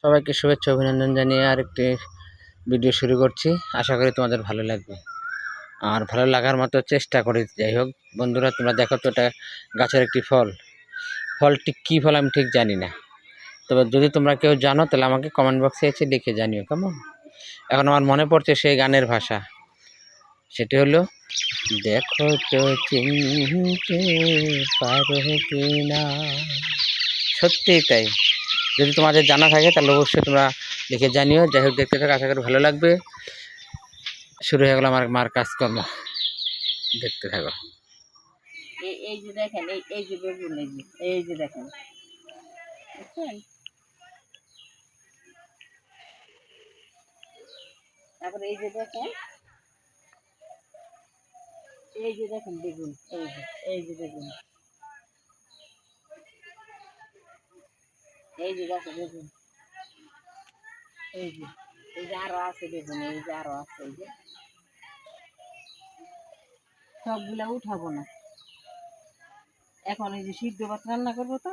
সবাইকে শুভেচ্ছা অভিনন্দন জানিয়ে আরেকটি ভিডিও শুরু করছি। আশা করি তোমাদের ভালো লাগবে আর ভালো লাগার মতো চেষ্টা করি। যাই হোক বন্ধুরা, তোমরা দেখো তো এটা গাছের একটি ফলটি কী ফল আমি ঠিক জানি না, তবে যদি তোমরা কেউ জানো তাহলে আমাকে কমেন্ট বক্সে এসে লিখে জানিও কেমন। এখন আমার মনে পড়ছে সেই গানের ভাষা, সেটি হলো দেখো তো চিনতে পারো কিনা। সত্যিই তাই, যদি তোমাদের জানা থাকে তাহলে অবশ্যই তোমরা লিখে জানিও। যাই হোক দেখতে থাকো, আশা করি ভালো লাগবে। শুরু হয়ে গেল আমার মার কাজকর্ম, দেখতে থাকো। এই যে দেখেন, এই যে বেগুন, এই যে দেখেন, বুঝছেন? তারপরে এই যে দেখেন, বেগুন, এই যে বেগুন, এই যে দেখেন বেগুন, এই যে আরো আছে বেগুন, এই যে আরো আছে, এই যে সবগুলা উঠাবো না এখন। এই যে সিদ্ধ ভাত রান্না করবো, তো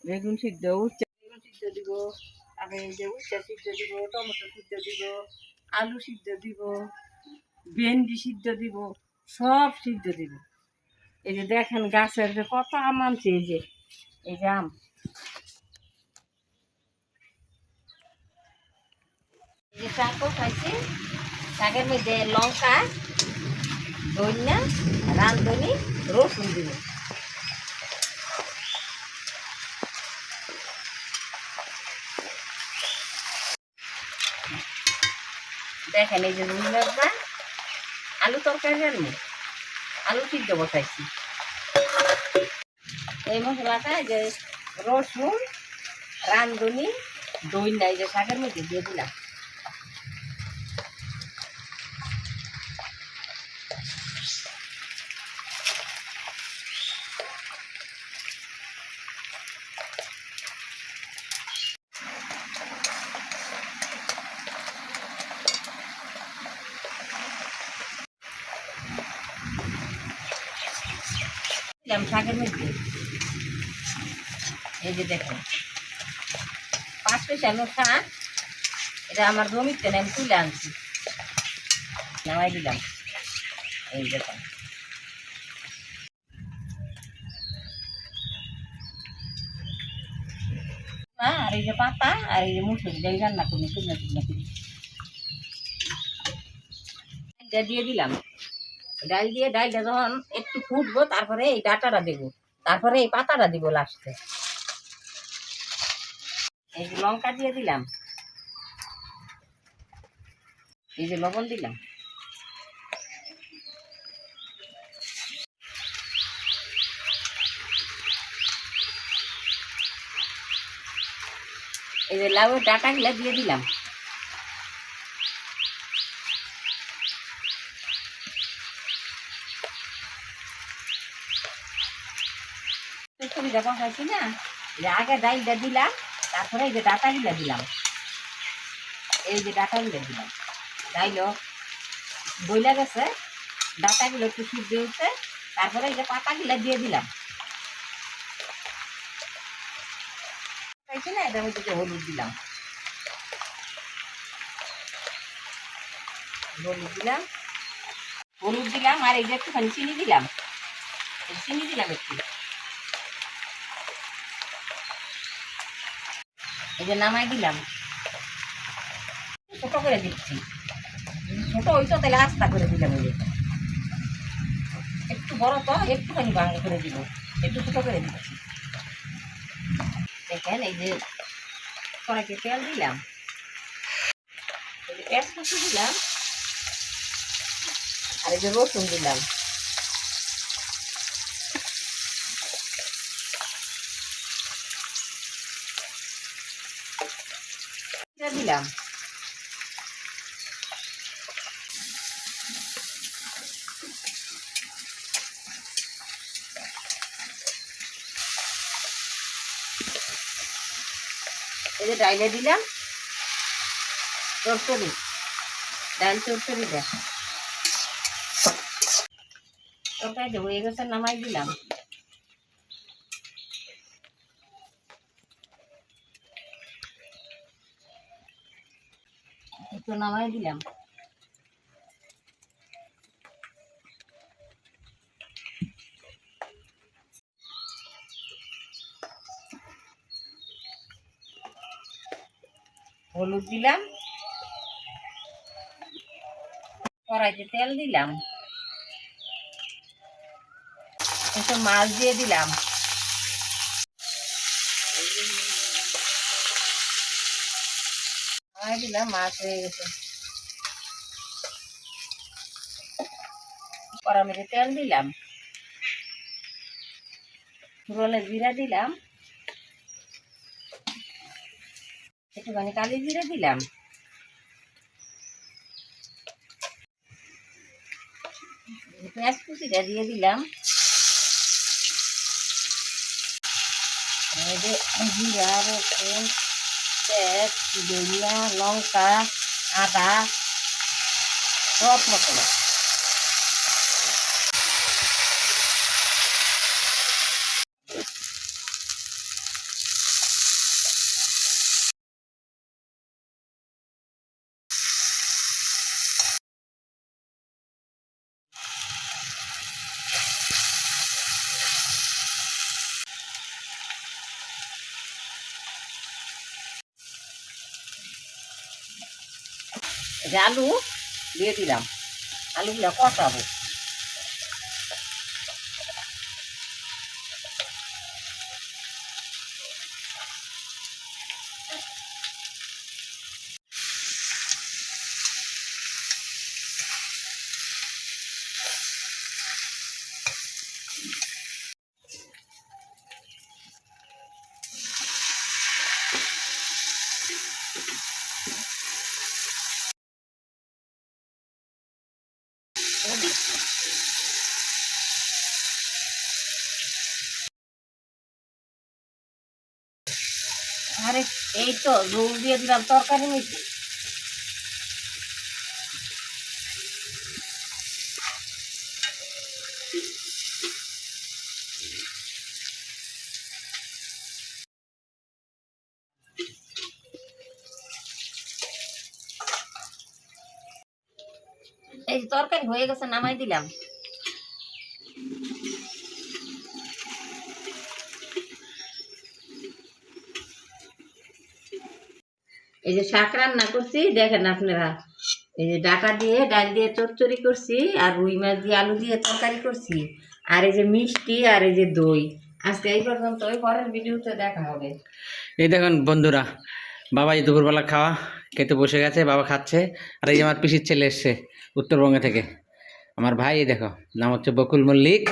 বেগুন সিদ্ধ, বেগুন সিদ্ধ দিব, তারপরে এই যে উচ্চা সিদ্ধ দিব, টমেটো সিদ্ধ দিব, আলু সিদ্ধ দিব, ভেন্ডি সিদ্ধ দিব, সব সিদ্ধ দিব। এই যে দেখেন গাছের যে কত আম আনছে, এই যে আম, এই যে শাকও খাইছি। শাকের মধ্যে লঙ্কা, ধনিয়া, রাঁধুনি, রসুন দিব। দেখেন এই যে রুই লঙ্কা, আলু তরকারি রান্না, আলু সিদ্ধ বসাইছি। এই মশলাটা এই যে রসুন, রাঁধুনি, ধনিয়া এই যে শাকের মধ্যে দিয়ে দিলাম। শাকের মধ্যে এই যে দেখেন 5 পয়সা শাক, এটা আমার জমিতে আমি তুলে আনছি, নামাই দিলাম। এই দেখেন আর এই যে পাতা, আর এই যে মুসুর ডাল রান্না করি, শুকনো শুকনো করি দিয়ে দিলাম। ডাল দিয়ে, ডালটা যখন একটু ফুটবো তারপরে এই ডাটাটা দেবো, তারপরে এই পাতাটা দিব লাস্টে। এই যে লঙ্কা দিয়ে দিলাম, এই যে লবণ দিলাম, এই যে লাউয়ের ডাটাগুলা দিয়ে দিলাম। যখন খাইছি না, আগে ডাইলটা দিলাম, তারপরে এই যে ডাটাগুলা দিলাম, এই যে ডাটাগুলা দিলাম। ডাইলও বইলা গেছে, ডাটাগুলো একটু সিদ্ধ হচ্ছে, তারপরে এই যে পাতাগুলা দিয়ে দিলাম। খাইছি না, এটার মধ্যে হলুদ দিলাম, হলুদ দিলাম আর এই যে একটুখানি চিনি দিলাম, একটু, এই যে নামাই দিলাম। ছোট করে দিচ্ছি, ছোট হইতো তাহলে আস্তা করে দিলাম। এই যে একটু বড় তো একটুখানি ভাঙা করে দিব, একটু ছোট করে দিচ্ছি। দেখেন এই যে কড়াইতে তেল দিলাম, পেঁয়াজ কুচি দিলাম, আর এই যে রসুন দিলাম, দিলাম। এই যে ডাইলে দিলাম চচ্চড়ি, ডাল চচ্চড়ি দেখ তরকারি হয়ে গেছে, নামাই দিলাম। একটু নামাই দিলাম। হলুদ দিলাম, কড়াইতে তেল দিলাম, একটু মাছ দিয়ে দিলাম, দিলাম, মাছ হয়ে গেছে। কড়া মেরে তেল দিলাম, ফুরনে জিরা দিলাম, একটুখানি কালি জিরা দিলাম, পেঁয়াজ কুচিটা দিয়ে দিলাম, জিরা, রসুন, পেঁয়াজ, ধনিয়া, লঙ্কা, আদা সব মশলা আলু দিয়ে দিলাম, আলুগুলো কষাবো। আরে এই তো ঝোল দিয়ে দিলাম তরকারি মিশে। এই যে তরকারি হয়ে গেছে, নামাই দিলাম। এই যে শাক রান্না করছি দেখেন আপনারা, এই যে ডাটা দিয়ে ডাল দিয়ে চচ্চড়ি করছি, আর রুই মাছ দিয়ে আলু দিয়ে তরকারি করছি, আর এই যে মিষ্টি, আর এই যে দই। আজকে এই পর্যন্ত, ওই পরের ভিডিওতে দেখা হবে। এই দেখুন বন্ধুরা, বাবা এই দুপুরবেলা খাওয়া খেতে বসে গেছে, বাবা খাচ্ছে। আর এই যে আমার পিসির ছেলে এসছে উত্তরবঙ্গে থেকে, আমার ভাই। এই দেখো, নাম হচ্ছে বকুল মল্লিক।